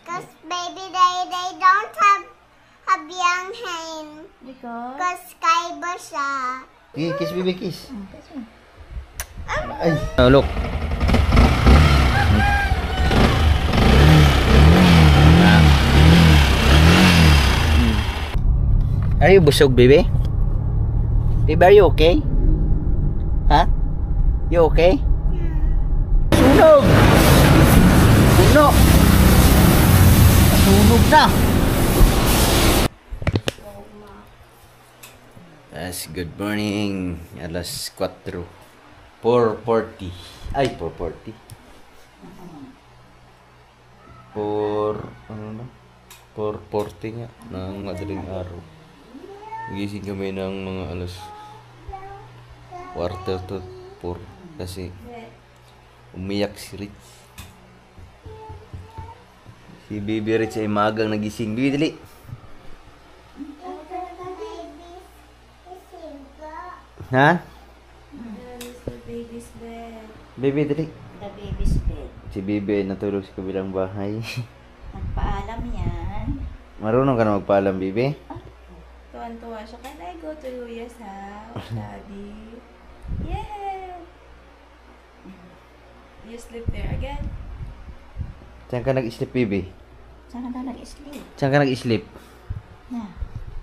Cause baby, they don't have young hen. Because kaiba siya. Kiss, baby, kiss. Ay, look. Are you busog, baby? Baby, are you okay? Huh? You okay? Sunog! Sunog! Sunog na! Yes, good morning. Alas 4. 4:40. Ay, 4:40. 4:40 nga ng madaling araw. Gising kami ng mga alas 3:45 kasi umiyak si Rich. Si Baby Rich ay magang nagising. Baby, dali. Ha? Baby's bed. Baby, dali. The baby's bed. Si Baby ay natulog sa kabilang bahay. Nagpaalam yan. Marunong ka na magpaalam, Baby? Tuwan-tuwa siya. Can I go to Luya's house, Daddy? Yeah! You sleep there again? Saan ka nag-sleep, Baby? Saan ka daw nag-sleep? Saan ka nag-sleep, Na.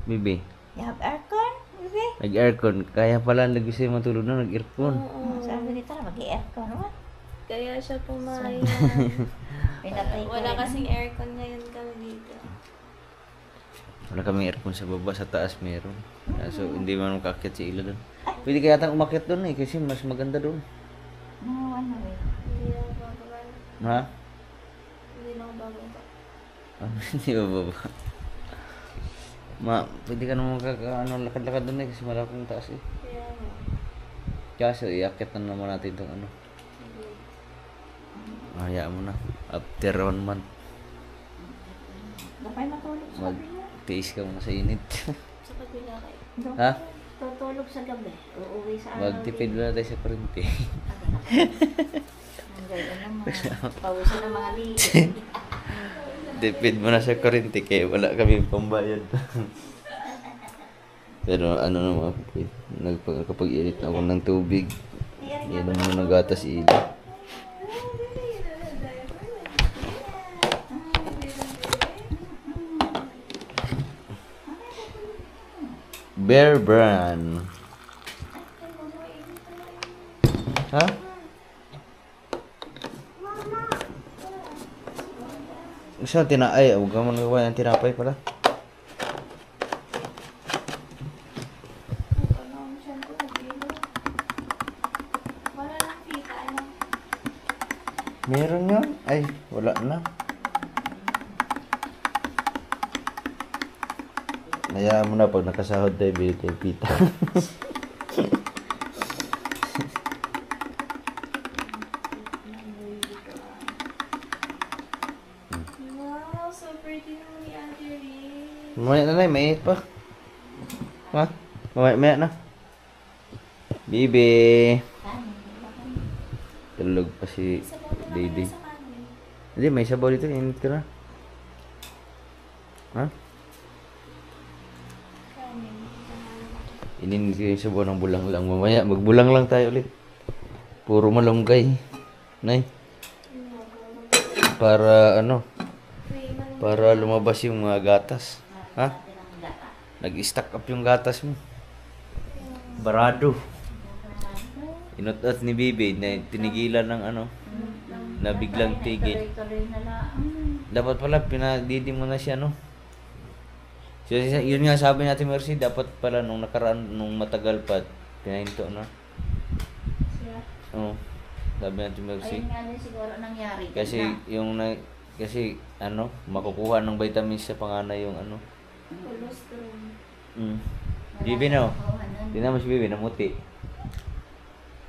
Baby? You have aircon, baby? Nag-aircon. Kaya pala nag-gusto matulog na, nag-aircon. Sabi nito na mag-aircon. What? Kaya siya pumayag. Pinatay ko Wala rin. kasing aircon ngayon kami dito. Wala kaming aircon sa baba, sa taas meron. So, hindi man makakit si Ila doon. Pwede kaya tayong umakyat doon eh, kasi mas maganda doon. No, ano eh. Hindi na ako bababa. Ha? Hindi na ako bababa. Hindi ba baba? Pwede ka naman lakad-lakad doon eh, kasi malaking taas eh. Kaya nga. Kaso, iakyat na naman natin itong ano. Hayaan mo na. After 1 month, Dapat matulog sa gabi. magtiis ka muna sa init. Sa kabila kayo. Ha? Tutulog sa gabi. Uuwi sa araw. Magtipid muna tayo sa kurente. Ang gaya naman. Pausa ng mga liit. Tipid muna sa kurente kaya wala kami pambayad. Pero ano naman, kapag-init na ako ng tubig, yan naman nagatas ila. Bear Brand. Ha? Gusto mo tinapay? Huwag ka magawa ng tinapay pala. Wala lang pita. Ano? Meron yun? Ay, wala na. Hayaan mo na pag nakasahod tayo, bili tayo pita. Wow, so pretty naman ni Ate Rin. Mamaya na lang, mainit pa. Ha? Mamaya na. Bibi. Tulog pa si Didi. Sa kanin. Hindi, may sabaw dito. Init ka na. Ha? Kanin. Ininit ko yung sabaw ng bulang lang. Mamaya, magbulang lang tayo ulit. Puro malunggay. Nay. Para ano? Para lumabas yung mga gatas. Ha? Nag-stack up yung gatas mo. Barado. Inutot ni Bibi na tinigilan ng ano. Na biglang tigil. Tuloy na lang. Dapat pala pinadidi mo na siya, no? So, yun nga sabi natin, Mercy, dapat pala nung nakaraan, nung matagal pa, pinahinto na. Oo. Sabi natin, Mercy. Ayun nga din siguro nangyari. Kasi kasi ano, makukuha ng vitamins sa panganay yung ano. Colostrum. Bibi no. Tingnan mo si Bibi, namuti.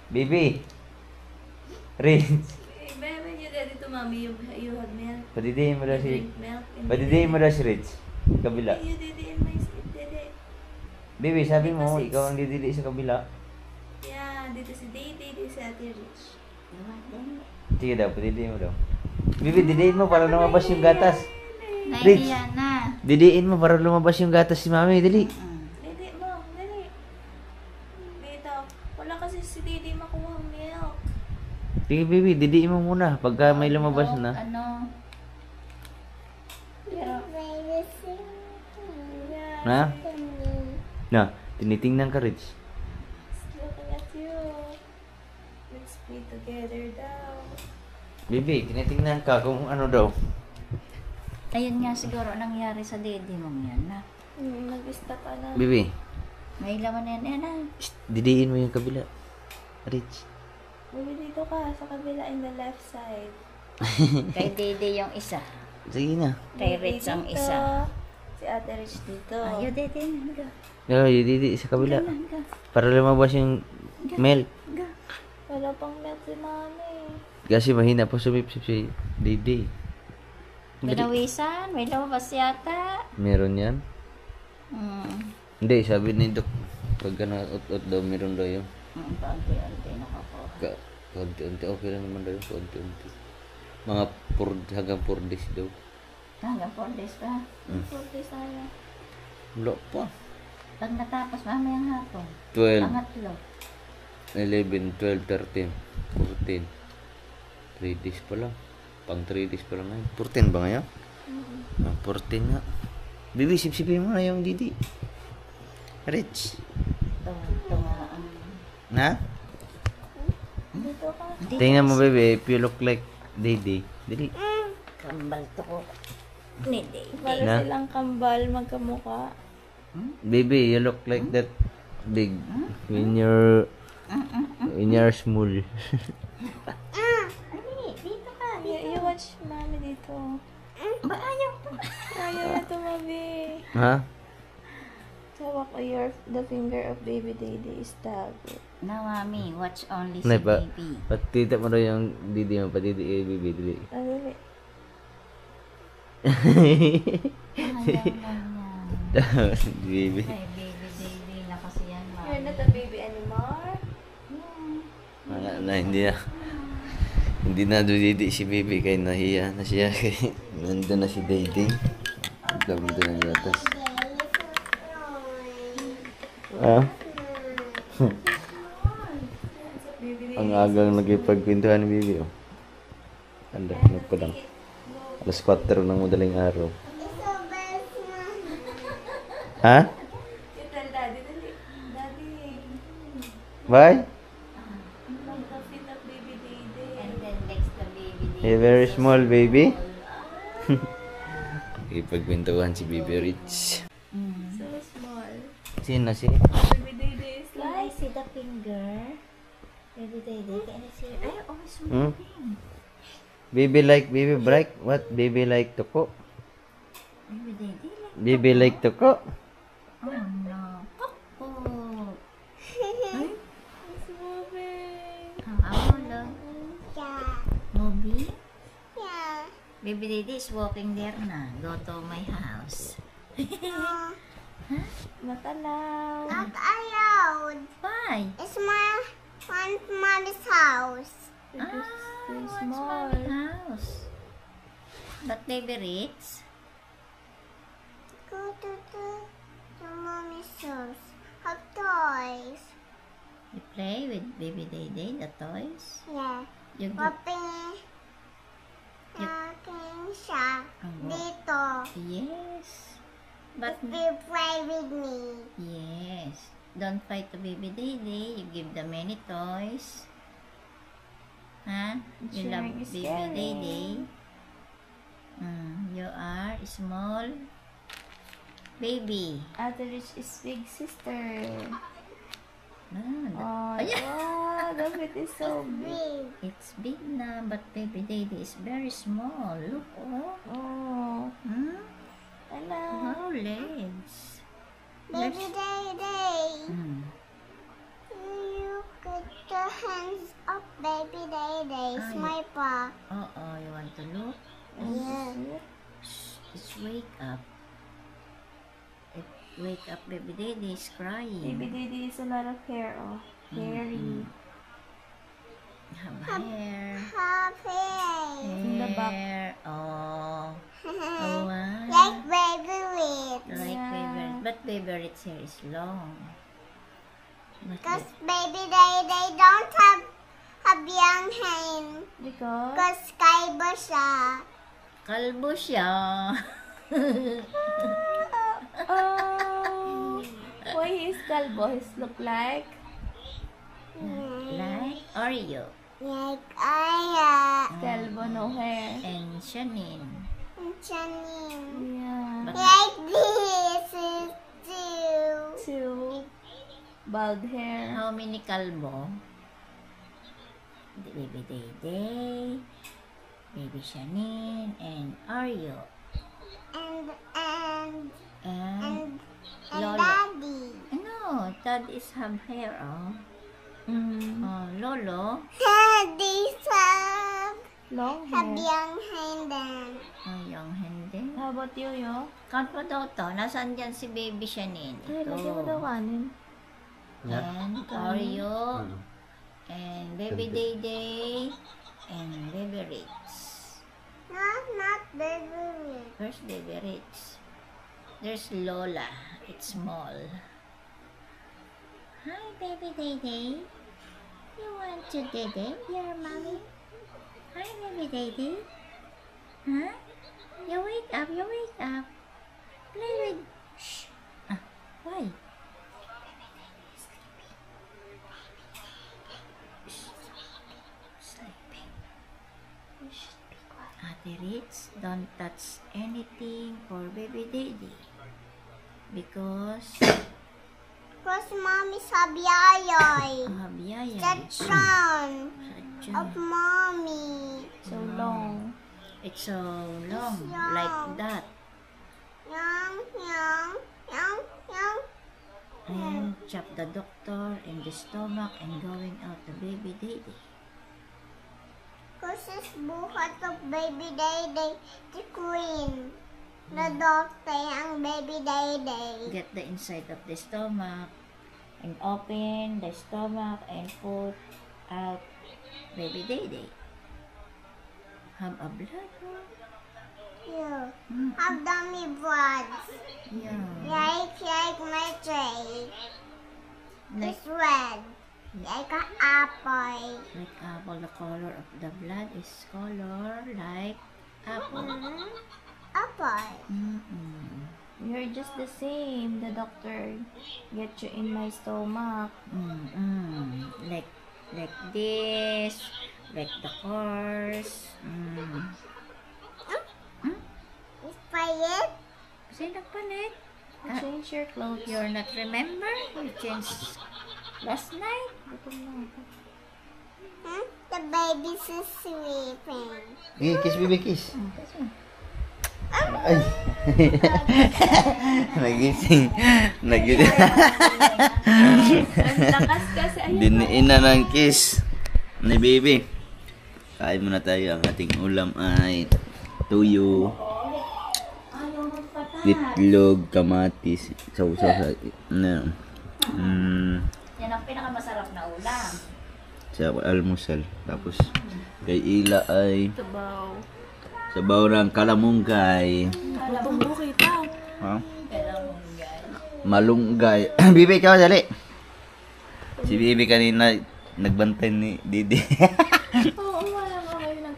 Bibi. Rin. When you ready to mommy, you had milk. Padidihin mo daw You si drink milk. Padidihin mo daw si Rich. Kabila. You did it in my sleep, dede. Bibi, sabi mo, Because ikaw ang didili sa kabila. Yeah, dito si Dede, dito si Ate Rich. Sige daw, padidihin mo daw. Bibi, didihin mo para lumabas yung gatas. Nahihiya na. Didiin mo para lumabas yung gatas si mami. Dili. Didi mo, dali. Dito. Wala kasi si Didi makuha milk. Sige, baby. Didiin mo muna. Pagka may lumabas na. Ano? Baby, sing. Na? Na. Tinitingnan ka, Rich. Looking at you. Let's be together daw. Baby, tinitingnan ka kung ano daw. Ayun nga siguro nangyari sa dede mong yan na. Nag-stop ka na. Baby, May laman na yan. shh, didiin mo yung kabila. Rich. Baby, dito ka. Sa kabila in the left side. Kay dede yung isa. Sige na. Kay Baby, Rich ang dito. isa. Si Ate Rich dito. Ayaw dede. Ga. Didi sa kabila. Ga. Para lumabas yung milk. Ga. Wala pang milk si Mami. Kasi mahina pa sumipsip si Didi. Binawisan. May lumabas yata. Meron yan? Hindi, sabi ni Dok. Pagka na-ut-ut daw, meron daw yung Paunti-unti nakakuha. konti-unti. Okay lang naman daw yung konti-unti. Mga hanggang 4 days daw. Hanggang 4 days pa. 4 days tayo. Wala pa. Pag natapos mamayang hapon. 12, Pangatlo. 11, 12, 13, 14. 3 days pa lang. Pang 3 days pa lang ngayon. 14 ba ngayon? 14 nga. Bibi, sipsipin mo na yung Didi. Rich. Tungaan. Na? Dito ka. Tingnan mo, baby, if you look like Didi. Didi. Kambal to ko. Ni dede. Para Na? silang kambal magkamuka. Baby, you look like that big when you're small. Dito ka. You watch Mami dito. Ba ayaw pa. Ayaw na tumabi. Ha? Tawak the finger of baby Didi is tago. Now, mami, watch only si Nay, pa, baby. patita mo daw yung Didi mo, patiti kay baby, Didi. Dali. Ayaw na niya. Baby. Ay, baby na kasi yan, You're mami. not a baby anymore. Wala na, hindi na Didi si baby, kaya nahiya na siya. Kaya nandun na si Didi. Dami doon ng gatas. Ah? Ang agang nagipagpintuhan ni baby, oh. Anda, pa lang. Alas 4 ng madaling araw. Ha? You tell Daddy, dali. Daddy. Bye? Magka-fit up baby Didi. And then next the baby. A very small baby. Ipagpintuhan si Baby Rich. So small. Sino si? Baby Didi is Can I like. see the finger? Baby Daddy, can I see? Ay, oh, Hmm? smoking. Baby like baby bright. What? Baby like toko? Baby Daddy, like, Baby like toko? oh no. Oh. It's moving. Ang amo Yeah. Moby? Yeah. Baby Daddy is walking there na. Go to my house. Matalaw. Not allowed. Why? It's my mommy's house. Very What's small. mommy house? But Baby Rich? Go to mommy's house. Have toys. You play with Baby Daddy, the toys? Yeah. You go, Popping. Siya. Dito. yes. But, If you play with me. yes. Don't fight to Baby Daddy. You give them many toys. Huh? You love Sharing is Baby caring. Daddy. You are small baby. Ate Rich is big sister. Ah, Oh, wow, the fit is so big. Big. it's big na, but Baby Daddy is very small. Look, oh. Oh, hello. How legs. Baby Day. Hmm. You get your hands up, Baby Day. It's Ay. my paw. Oh, you want to look? Yeah. Just wake up. Wake up, Baby Daddy is crying. Baby Didi is a lot of hair, oh. Hairy. Have hair. Happy. In the back. Hair. Oh. Oh, wow. Baby Ritz hair is long? Because baby they don't have young hair. Because? Because kalbo siya. Kalbo siya. Oh, why his kalbos look like? Like Oreo Like Aya Kalbo, no hair. and Shanine. and Janine. Yeah. Like this is two. Two bald hair. How many kalbo? Baby Day Day, Baby Shanine, and Oreo. And And and Lolo. daddy. No, Dad is have hair, oh. Mm. Lolo. These have Long have hair. young hair then. Yung hindi. How about you, yo? Count mo daw to. Nasaan dyan si Baby Shanine? Ay, lagyan mo daw kanin. And Oreo. And Baby Day Day. And Baby Ritz. No, not baby. Where's Baby Ritz? There's Lola. It's small. Hi, Baby Day Day. You want to Day Day, your mommy? Hi, Baby Day Day. Huh? You wake up, you wake up. Play with... Shh. Why? Sleeping. Ate Ritz, don't touch anything for Baby Day Day. Because... Because mommy's habiyayoy. Biyaya. Section Sadya. of mommy. So long. It's so long, long. like that. Young. And chop the doctor in the stomach and going out the Baby Day Day. Because it's buhat of baby day the queen. The doctor ang baby day. Get the inside of the stomach and open the stomach and put out Baby Day Day. Have a blood. Oh. Yeah. Mm. Have dummy bloods. Yeah. Like my tray. Like, It's red. Like an apple. like apple, the color of the blood is color like apple. Apple. Mm-mm. You're just the same. The doctor get you in my stomach. Mm-mm. Like this, like the cars. Mm. It's quiet. Kasi nagpalit. Change your clothes. You're not remember? You changed last night? The baby's sleeping. Kiss, baby, kiss. Ay. Nagising. Nagising. Ang lakas kasi. Ayun. Diniin na ng kiss ni baby. Kain muna tayo. Ang ating ulam ay tuyo, itlog, kamatis, sausaw sa Yan ang pinakamasarap na ulam. sa almusal. Tapos kay Ila ay Tubaw. sabaw ng kalamunggay. Tutumbo kita. Ha? Kalamunggay. Malunggay. Bibi, ikaw, dali. Si Bibi kanina nagbantay ni Didi. Oo, wala nga kayo lang.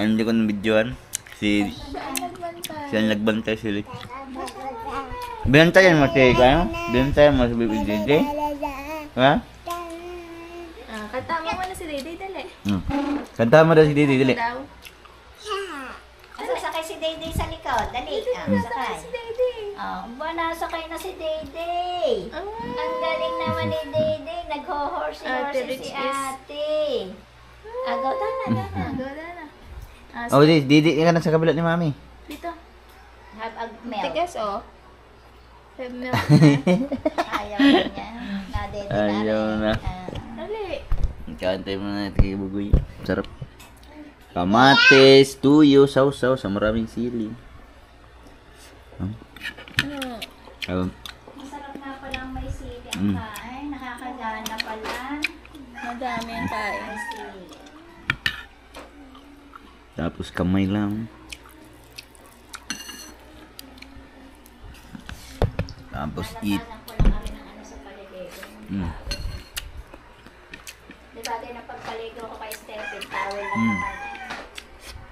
Hindi ko na-videoan. Saan nagbantay? Siya nagbantay sila. Binantayan mo si ano? Binantayan mo si Bibi Didi? Ha? Kanta mo muna si Dede, dali. Kanta mo daw si Didi, dali. Daw. Sakay si Dayday sa likod. Dali. Sakay. Si Dede. Nasakay na si Dayday. Ang galing naman ni Dayday. Nag-horse Ate Rich si is- ate. Agaw, tana. Gala na. Oh, Didi ka na sa kabila ni Mami. Dito. Have a milk. Tigas, oh. Have milk. Ayaw niya. Na-Dayday Ayaw na. Dali. Kantay mo na ito kay Bugoy. Sarap. Kamatis, tuyo, sausaw sa maraming sili. Masarap nga palang may sili ang kain. Nakakagana pala. Madami ang kain. May sili. Tapos kamay lang. Tapos eat. Di ba din napagpaligo ko kay Stephen, towel na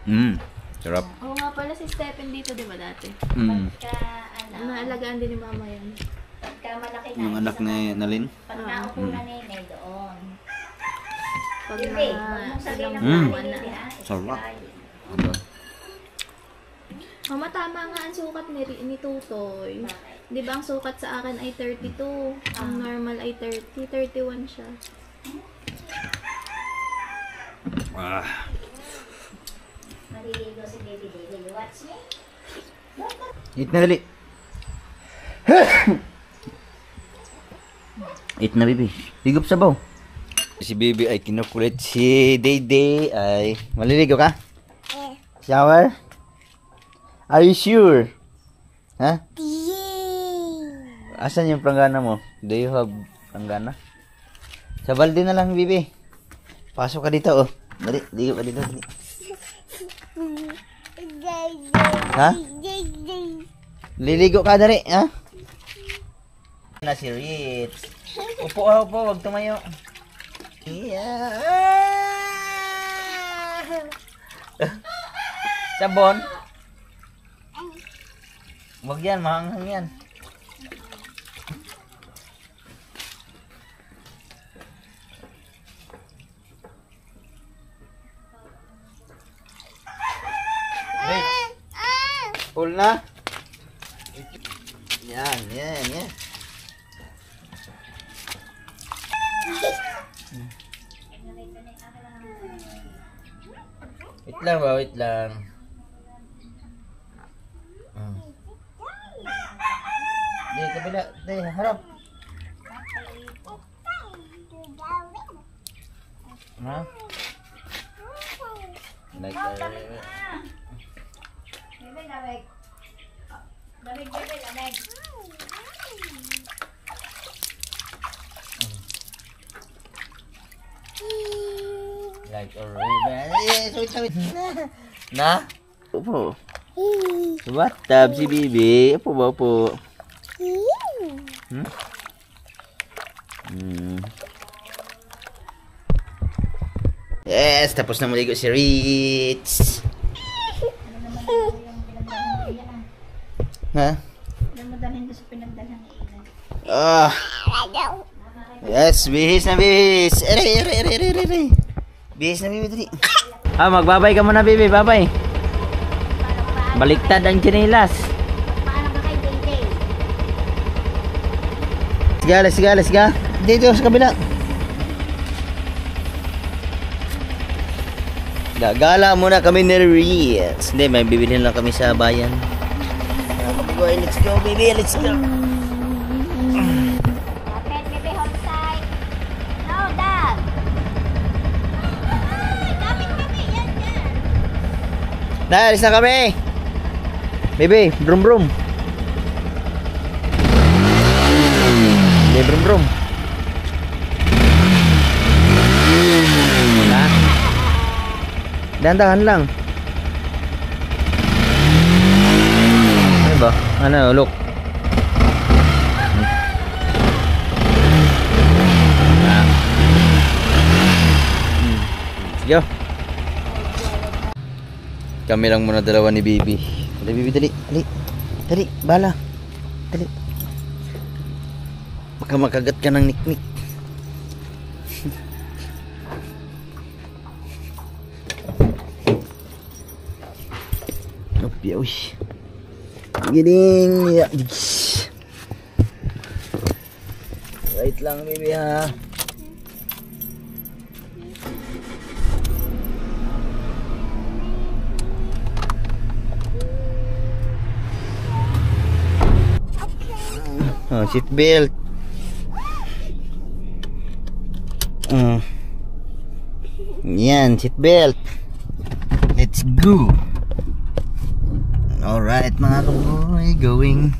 naman. Sarap. Oo nga pala si Stephen dito, di ba dati? Pagka, Naalagaan din ni mama yan. pagka malaki na. Yung anak ni Nalin. Pag naupo na nene doon. Pag Hindi, huwag mong sabihin ng Mm. mga nene ha. Sarap. Mama, tama nga ang sukat ni Tutoy. Di ba ang sukat sa akin ay 32? Ang normal ay 30. 31 siya. Maliligo si baby David. Watch me. Eat na dali. Eat na, baby. Higop sabaw. Si baby ay kinukulit. Si Dayday ay... Maliligo ka? Shower? Are you sure? Ha? Asan yung pranggana mo? Do you have pranggana? Sa balde na lang, baby. Pasok ka dito, oh. Dali, ligo ka dito. Dali. Ha? Liligo ka, dali, ha? Na si Ritz. Upo, upo, wag tumayo. Yeah. Sabon? Wag yan, mahanghang yan. Wait. Full na? Yan, yan, yan. Wait lang ba? Wait lang. Di, kabila. Di, harap. Ha? Like, Bebe, lamig. Lamig, bebe, lamig. like a ribbon. Wait, wait. Na? Upo. Bathtub si Bibi. Upo ba, upo? Yes, tapos na maligo si Ritz. Ha? Alam mo dalhin doon sa pinagdalhan ni Ilan. Ah. Yes, bihis na bihis. Ere. Bihis na Bibi dali. Ah, magbabay ka muna Bibi, babay. Baliktad ang tsinelas. Paano ka kay Day? Sige. Dito sa kabila. Gagala muna kami ni Ritz. Hindi, may bibilhin lang kami sa bayan. Let's go, baby. Let's go. Dapat, bebe, hold tight. No, Dad. Ay, dapat kami. Yan. Alis na kami. Baby, brum. Baby, brum. Na. Dahan-dahan lang. Ano ba? Ano, look. Yo. Kami lang muna dalawa ni Bibi. Dali, Bibi, dali. Bala. Dali. Baka makagat ka ng niknik. Uy. Giling. Ya. Wait lang, Bibi, ha. Oh, seat belt. Yan, seat belt. Let's go. Alright mga kaboy, going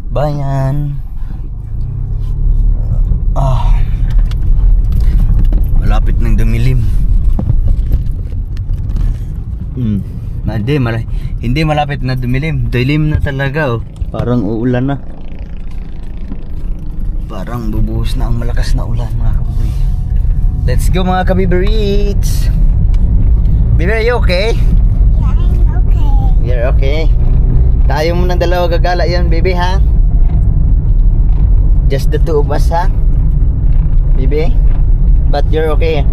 bayan. Malapit ng dumilim. Hindi malapit na dumilim. Dilim na talaga, oh. Parang uulan na. Parang bubuhos na ang malakas na ulan mga kabuboy. Let's go mga kabiberites. Baby, are you okay? Yeah, I'm okay. You're okay. Tayo muna dalawa gagala yan, baby, ha? Just the two of us, ha? Baby? But you're okay.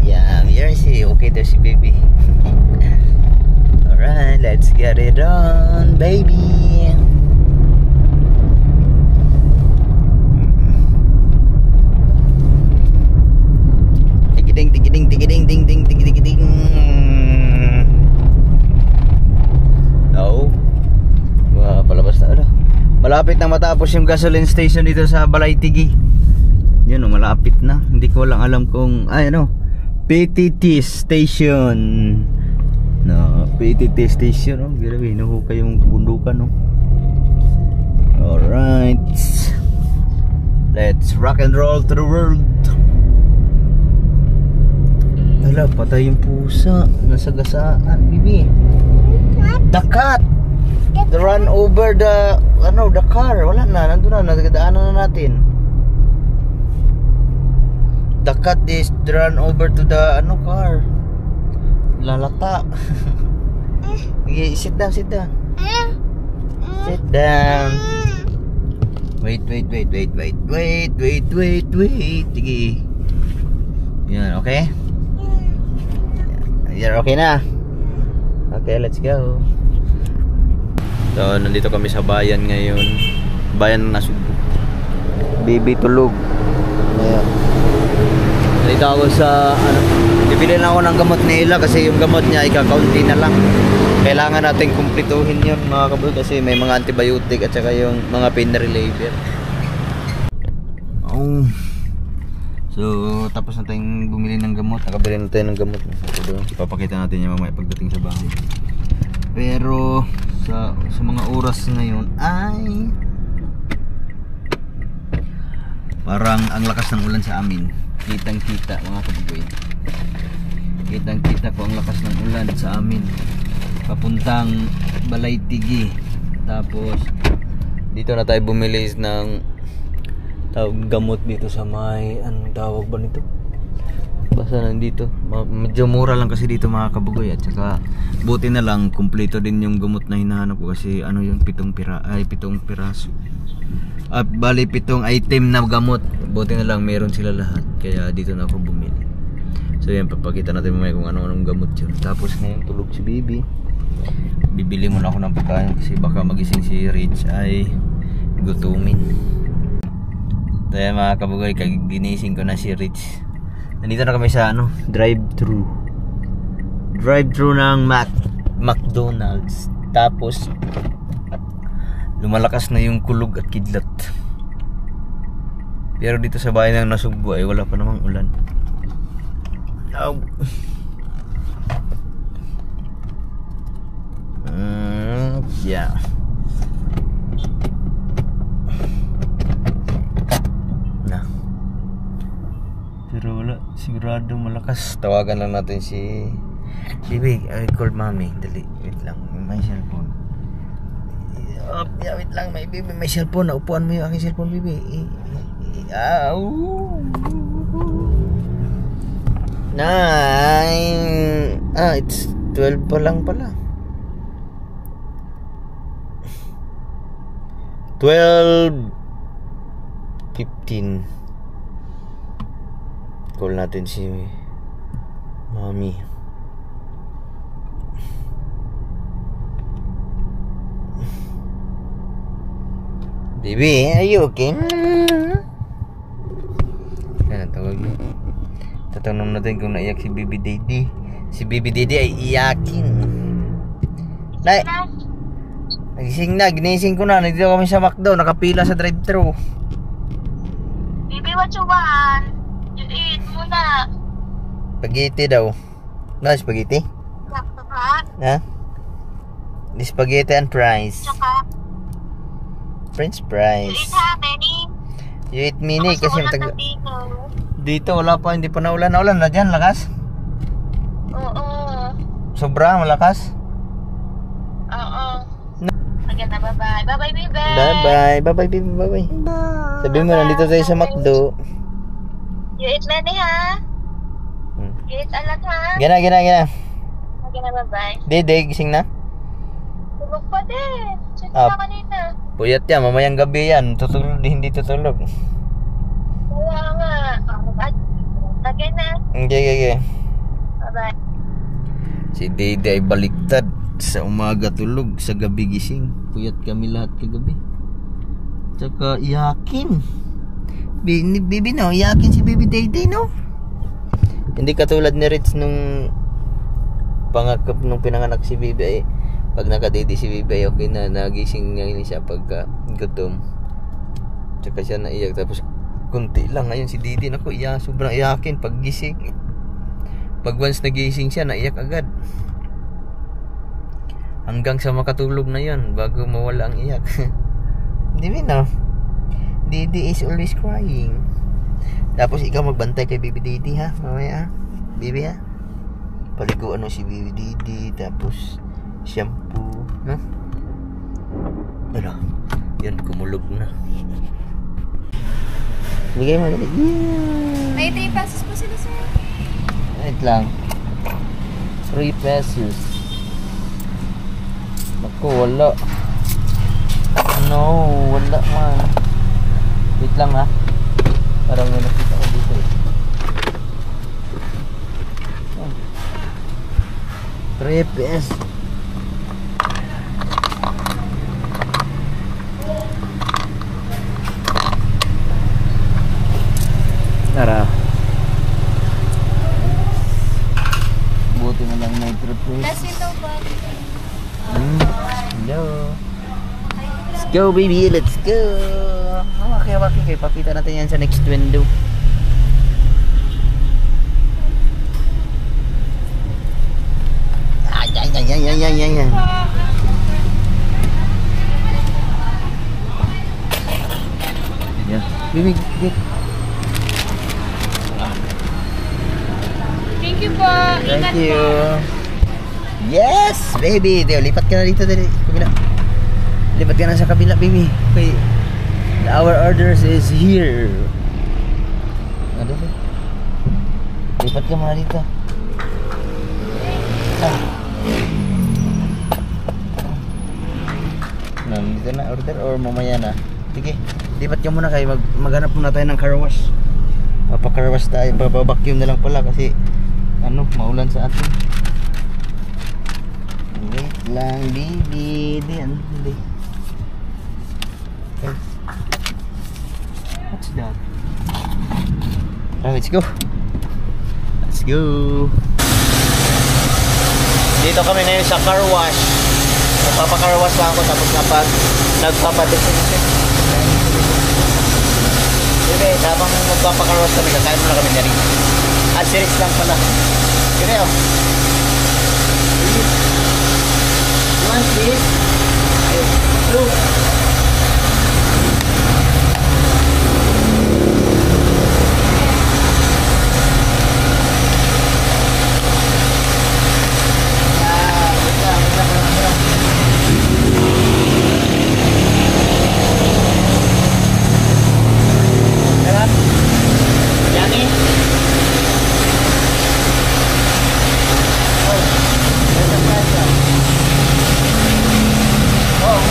Yeah, you're okay there si baby. Alright, let's get it on, baby. Tigiding, tigiding, tigiding, ding, ding, tigiding, ding. No. Palabas na, ano? Malapit na matapos yung gasoline station dito sa Balaytigi. Yun, malapit na. Hindi ko lang alam kung, ano, PTT station. No, PTT station, no? Grabe, nahuka yung bundukan, no? Alright. Let's rock and roll to the world. Hala, patay yung pusa. Nasagasaan, bibi. The cat. The run over the, the car. Wala na, nandun na, nagdaanan na natin. The cat is run over to the car. Lalata. Okay, sit down, sit down. Sit down. Wait. Sige. Yan, okay? You're okay na? Okay, let's go. So, nandito kami sa bayan ngayon. Bayan ng Nasugbu. Baby tulog. Ayan. Nandito ako sa bibili lang ako ng gamot nila kasi yung gamot niya ay kakaunti na lang. Kailangan natin kumplituhin yun mga kabro kasi may mga antibiotic at saka yung mga pain reliever. So tapos na tayong bumili ng gamot. Nakabili na tayo ng gamot. Ipapakita natin yung mamaya pagdating sa bahay. Pero sa mga oras ngayon ay parang ang lakas ng ulan sa amin. Kitang kita mga kabuboy. Kitang kita ko ang lakas ng ulan sa amin. Papuntang Balaytigi. Tapos dito na tayo bumili ng gamot dito sa may anong tawag ba nito? Basta nandito. Medyo mura lang kasi dito mga kabugoy. At saka buti na lang kumpleto din yung gamot na hinahanap ko kasi yung 7 piraso. At bali 7 item na gamot. Buti na lang meron sila lahat. Kaya dito na ako bumili. So yan, papakita natin mamaya kung ano-anong gamot yun. Tapos ngayon tulog si baby. Bibili muna ako ng pagkain kasi baka magising si Rich ay gutumin. Kaya mga kabugoy, ginising ko na si Rich. Nandito na kami sa drive-thru. Drive-thru ng McDonald's. Tapos lumalakas na yung kulog at kidlat. Pero dito sa bahay ng Nasugbu ay wala pa namang ulan. Yeah. Pero wala, sigurado malakas. Tawagan lang natin si Bibi. I called mommy. Dali, wait lang. May cellphone. Wait lang, may Bibi. May cellphone. Naupuan mo yung aking cellphone, Bibi. It's 12 pa lang pala. 12:15. Call natin si Mommy. Baby, are you okay? Yan, tawag niya. Tatanong natin kung naiyak si Baby Daddy. Si Baby Daddy ay iyakin. Nagising na, ginising ko na. Nandito kami sa McDo, nakapila sa drive-thru. Baby, what you want? You eat muna. Spaghetti daw. No, spaghetti? Ha? The spaghetti and fries. French fries. You eat how many? You eat mini kasi dito wala pa, hindi pa naulan. Naulan na dyan, lakas? Oo. Sobra, malakas? Oo. Okay na, bye-bye. Bye-bye, baby. Bye-bye. Bye-bye, baby. Bye-bye. Sabi mo, nandito tayo sa McDo. You eat many, ha? Hmm. You eat a lot, ha? Gina. Okay na, bye-bye. Dede, gising na? Tulog pa din. Check Ah. na kanina. Puyat yan, mamayang gabi yan. Tutulog, hindi tutulog. Kaya nga. Okay na. Okay. Bye-bye. Si Dede ay baliktad. Sa umaga tulog, sa gabi gising. Puyat kami lahat kagabi. Tsaka iyakin. Bibi no, iyakin si Baby Dede no. Hindi katulad ni Ritz nung nung pinanganak si Bibi ay pag nakadede si Bibi ay okay na, nagising niya siya pagka gutom. Tsaka siya naiyak, tapos kunti lang. Ngayon si Dede, naku, sobrang iyakin pag gising. Pag once nagising siya, naiyak agad. Hanggang sa makatulog na yon bago mawala ang iyak. Hindi no? Dede is always crying. Tapos ikaw magbantay kay Baby Dede ha, mamaya ha, Bibi ha. Paliguan mo si Baby Dede, tapos shampoo, no? Ano? Yan, kumulog na. Bigay mo dali. Yeah. May 3 pesos po sila, sir. Wait lang. 3 pesos. Naku, wala. No, wala man. Wait lang ha. Parang may nakita ko dito eh. 3 pesos. Tara. Buti na lang may 3 pesos. Kasi ito ba? Hello. Let's go, baby. Let's go. Okay. Pakita natin yan sa next window. Yan. Yeah. Baby, get. Thank you po. Ingat Thank you. po. Yes, baby. Deo, lipat ka na dito dali. Kabila. Lipat ka na sa kabila, baby. Okay. Our orders is here. Ano ba? Lipat ka muna dito. Nandito na order or mamaya na? Sige, lipat ka muna kayo. Maghanap muna tayo ng car wash. Papa-car wash tayo. Vacuum na lang pala kasi maulan sa atin. Wait lang, baby. Hindi. Okay. What's that? Let's go. Dito kami ngayon sa car wash. Nagpapa-car wash lang ako tapos nagpapa-desinfect. Sige, habang magpapa-car wash kami, kakain muna kami na rin. Series lang pala. Sige, oh. You want this? Ayun. Oh,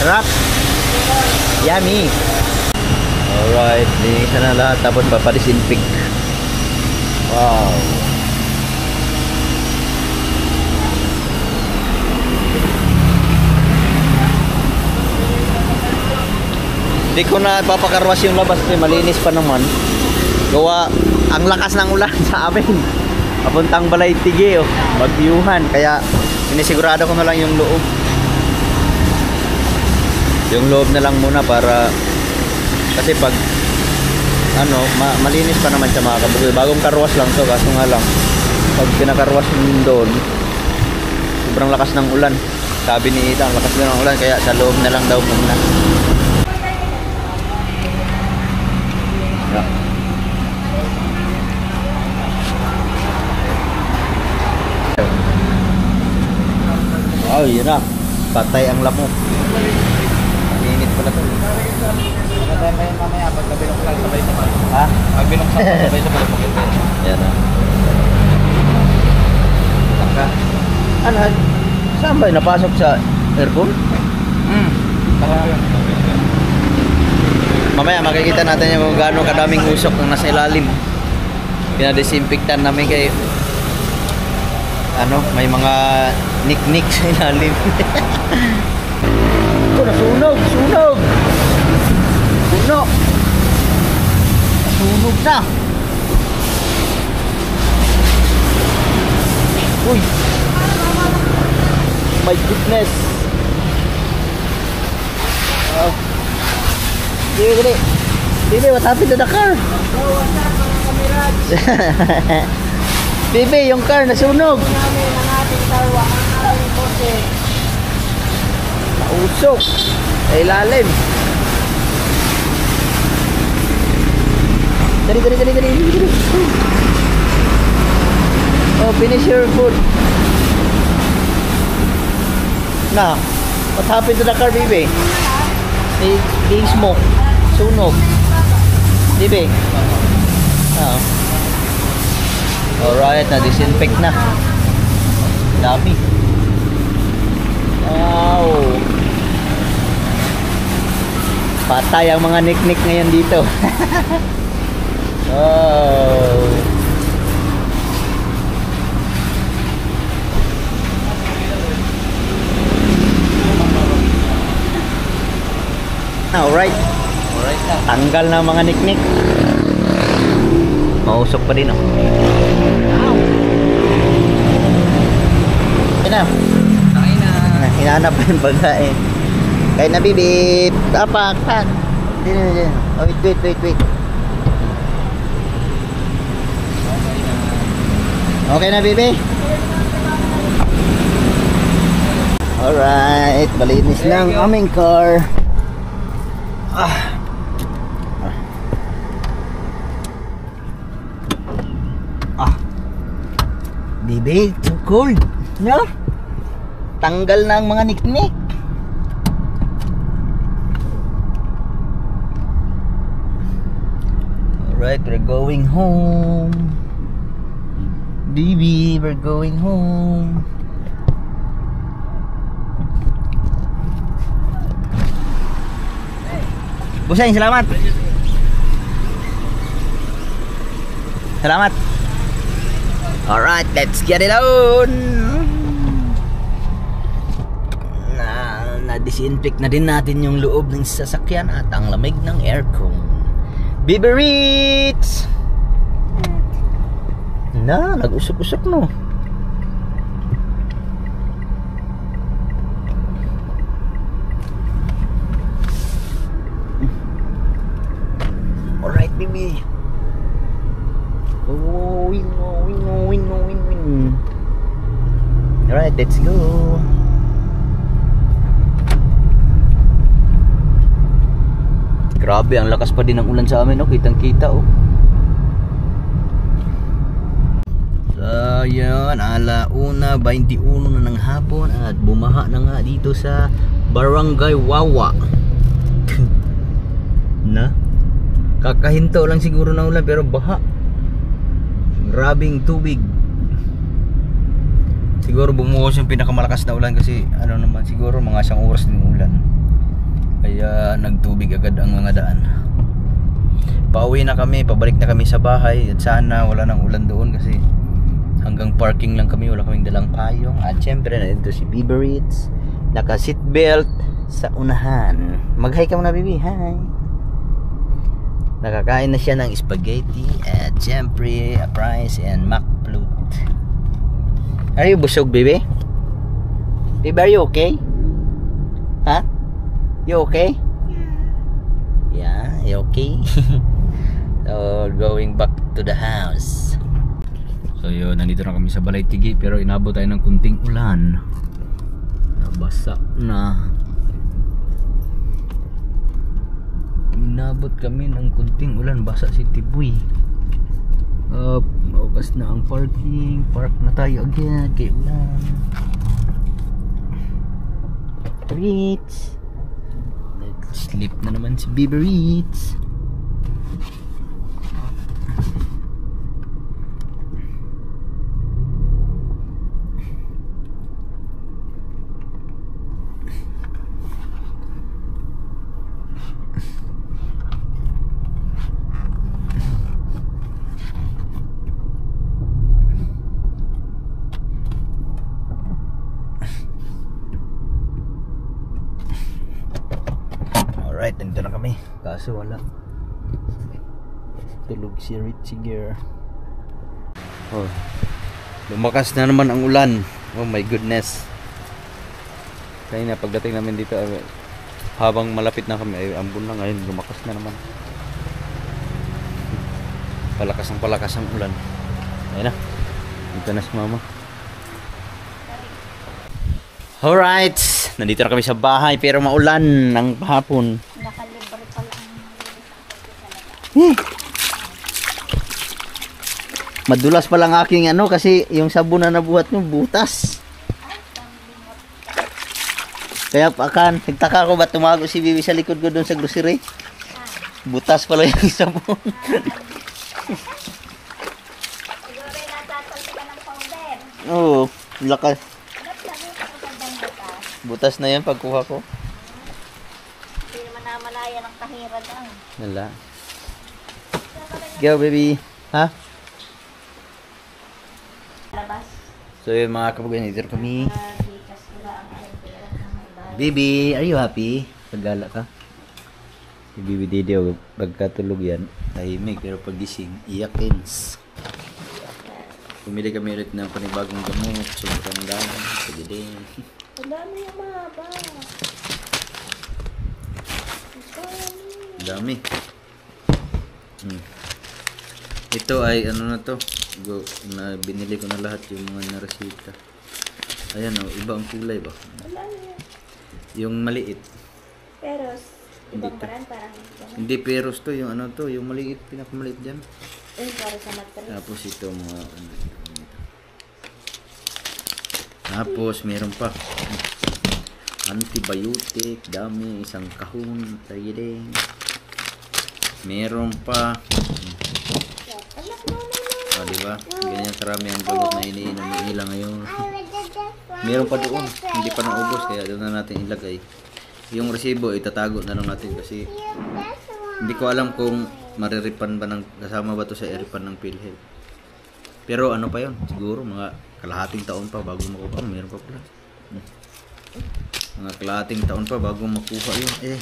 Sarap. Yummy. Alright, linisan na lahat tapos papadisinfect. Wow. Hindi ko na papakarwas yung labas kasi malinis pa naman. Gawa ang lakas ng ulan sa amin. Papuntang Balay-Tigi, oh, bagyuhan. Kaya sinisigurado ko na lang yung loob. Yung loob na lang muna para kasi pag ano, malinis pa naman siya mga kabugoy. Bagong karwas lang to, kaso nga lang pag pinakarwas mo doon, sobrang lakas ng ulan. Sabi ni Ita, ang lakas ng ulan kaya sa loob na lang daw muna. Yeah. Oh, yun na. Patay ang lamo. Init pala to. Mamaya pag binuksan sabay sa balik. Ha? Pag binuksan sabay sa balik mo. Yan na. Saka. Ano? Saan ba? Napasok sa aircon? Mamaya makikita natin yung gaano kadaming usok na nasa ilalim. Pinadesinfectan namin kay ano, may mga nik-nik sa ilalim. Ito, nasunog! Sunog! Sunog! Nasunog na! Uy! My goodness! Oh. Dili, dili! Dili, what happened to the car? Bibi, yung car nasunog. Nausok sa ilalim. Dali. Oh, finish your food. Na, what happened to the car, Bibi? Being smoke. Sunog. Bibi. Ah. Alright, na-disinfect na. Dami. Wow. Patay ang mga nik-nik ngayon dito. Oh. Alright. Tanggal na mga nik-nik. Mausok pa din, oh. Na. Hinahanap pa yung pagkain. Kaya na, Bibi. Tapak. Dito. Oh, wait. Okay na, Bibi? Alright. Malinis na ang aming car. Bibi, too cold. No? Tanggal na ang mga nik-nik. Alright, we're going home. Bibi, we're going home. Busay, salamat. Salamat. Alright, let's get it on. Na-disinfect na din natin yung loob ng sasakyan at ang lamig ng aircon. Bibi Ritz! Na, nag-usok-usok no. Alright, Bibi. Win. Alright, let's go. Grabe, ang lakas pa din ng ulan sa amin, no? Kitang-kita, oh. So, yun, 1:21 na ng hapon at bumaha na nga dito sa Barangay Wawa. Na? Kakahinto lang siguro ng ulan pero baha. Grabing tubig. Siguro bumuhos yung pinakamalakas na ulan kasi ano naman siguro mga 1 oras din ulan. Kaya nagtubig agad ang mga daan. Pauwi na kami, pabalik na kami sa bahay. At sana wala nang ulan doon kasi hanggang parking lang kami, wala kaming dalang payong. At syempre nandito si Biberitz, naka seatbelt sa unahan. Mag-hi ka muna, Bibi. Hi. Nakakain na siya ng spaghetti at syempre a fries and McFlute. Are you busog, baby? Baby, are you okay? Huh? You okay? Yeah, you okay? So, going back to the house. So yun, nandito na kami sa Balay-Tigi pero inabot tayo ng kunting ulan. Nabasa na. Inabot kami ng kunting ulan, basa si Tiboy. Maugas na ang parking. Park na tayo agad kay ulan. Ritz. Nag-sleep na naman si Baby Ritz. Alright, nandito na kami. Kaso wala. Tulog si Richie Gear. Oh, lumakas na naman ang ulan. Oh my goodness. Kaya na pagdating namin dito, habang malapit na kami, ay ambon na ngayon. Lumakas na naman. Palakas ang ulan. Ayun na. Dito na si mama. Alright, nandito na kami sa bahay pero maulan ng hapon. Nakalibre pala ang Madulas pa lang aking ano kasi yung sabon na nabuhat nyo butas. Kaya pakan, nagtaka ko ba tumago si Bibi sa likod ko doon sa grocery? Butas pala yung sabon. siguro rin natatalsi ka ng powder. Oo, lakas. Butas na yan pagkuha ko. Hindi naman namalaya ng kahira lang. Wala. Go baby. Ha? Labas. So yun mga kapugan, dito kami. Bikas nila ang pera ng iba. Bibi, are you happy? Paggala ka? Si Bibi Didi, pagkatulog yan, tahimik, pero pagising, iyakins. Pumili kami ulit ng panibagong gamot, sobrang dami, sige din. Ang dami yung mahaba. Dami. Ito ay ano na to, binili ko na lahat yung mga naresita. Ayan o, iba ang kulay ba? Wala na yan. Yung maliit. Pero, ibang Dito. parang parang ito. Hindi peros to, yung ano to, yung maliit, pinakamaliit dyan. Para sa matris. Tapos ito mga ano. Tapos meron pa antibiotic, dami, isang kahon, trading. Meron pa. Oh, diba? Ganyan karami ang gamot na iniinom ng ilang ngayon. Meron pa doon, hindi pa naubos kaya doon na natin ilagay. Yung resibo itatago na lang natin kasi hindi ko alam kung mariripan ba ng kasama ba to sa eripan ng PhilHealth. Pero ano pa yon? Siguro mga kalahating taon pa bago makuha. Meron pa pala. Mga kalahating taon pa bago makuha yun.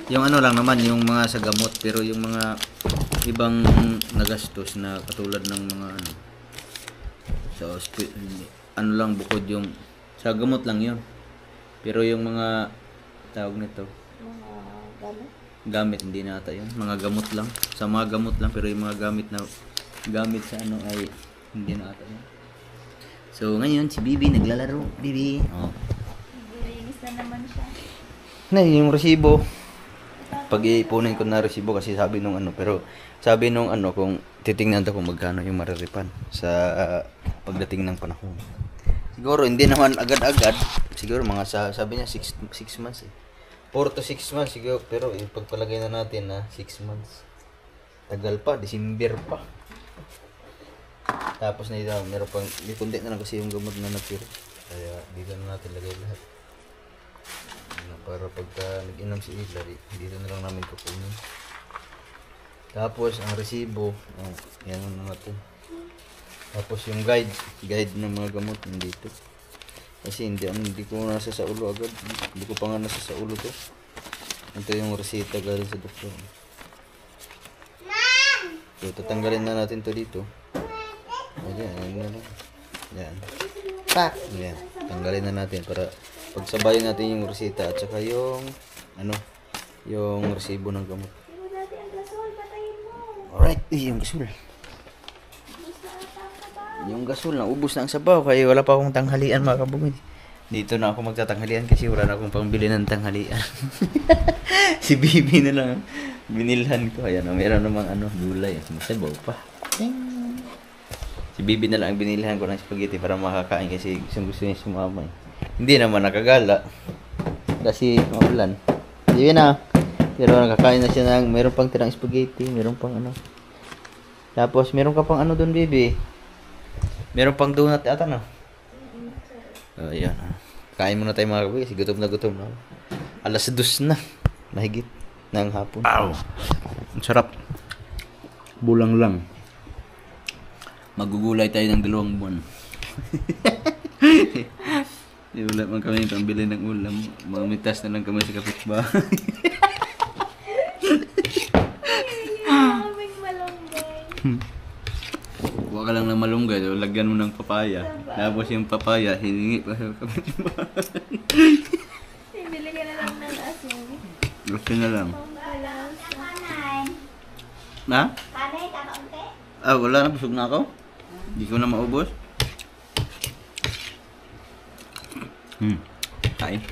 Yung ano lang naman, yung mga sa gamot. Pero yung mga ibang nagastos na katulad ng mga ano. So, ano lang bukod yung sa gamot lang yun. Pero yung mga tawag nito. Gamit, hindi na ata yun. Mga gamot lang. Sa mga gamot lang. Pero yung mga gamit sa ano ay hindi na ata yun. So ngayon si Bibi naglalaro. Bibi. Oh. Nilinis na naman siya. Na yung resibo. Pag-iipunin ko na resibo kasi sabi nung ano. Pero sabi nung ano kung titingnan to kung magkano yung mariripan sa pagdating ng panahon. Siguro hindi naman agad-agad. Siguro mga sabi niya 6 months eh. 4 to 6 months siguro. Pero yung pagpalagay na natin na 6 months. Tagal pa, December pa. Tapos na ito, meron pang, kundi na lang kasi yung gamot na natira. Kaya dito na natin lagay lahat. para pagka nag-inom si Hilary, dito na lang namin kukunin. Tapos ang resibo, yan na natin. Tapos yung guide ng mga gamot nandito. Kasi hindi ko nasa sa ulo agad. Hindi ko pa nga nasa sa ulo to. Ito yung reseta galing sa doktor. So, tatanggalin na natin to dito. Ayan, yan. Pak! Ayan, tanggalin na natin para pagsabayin natin yung reseta at saka yung yung resibo ng gamot. Alright, yung gasol. Yung gasol, naubos na ang sabaw kaya wala pa akong tanghalian mga kabungid. Dito na ako magtatanghalian kasi wala na akong pambili ng tanghalian. Si Bibi na lang binilhan ko. Ayan, meron namang gulay. Masabaw pa. Si Bibi na lang ang binilhan ko ng spaghetti para makakain kasi gusto niya sumama. Hindi naman nakagala kasi maulan. Hindi na. Pero nakakain na siya ng meron pang tirang spaghetti, meron pang Tapos meron ka pang doon, Bibi. Meron pang donut ata na. Ayan. Kain muna tayo mga kabungid kasi gutom na gutom na. Alas 2 na. Mahigit ng hapon. Wow! Ang sarap. Bulang lang. Magugulay tayo ng 2 buwan. Wala man kami pambili ng ulam. Mamitas na lang kami sa kapitbahay. Kaming malunggay. Huwag ka lang ng malunggay. Lagyan mo ng papaya. Tapos yung papaya, hiningi pa sa kapitbahay. Bibili ka na lang ng asin. Gusto na lang. Pampalasa. Na? Kami, kakaunti. Wala na. Busog na ako. Hindi ko na maubos. Kain.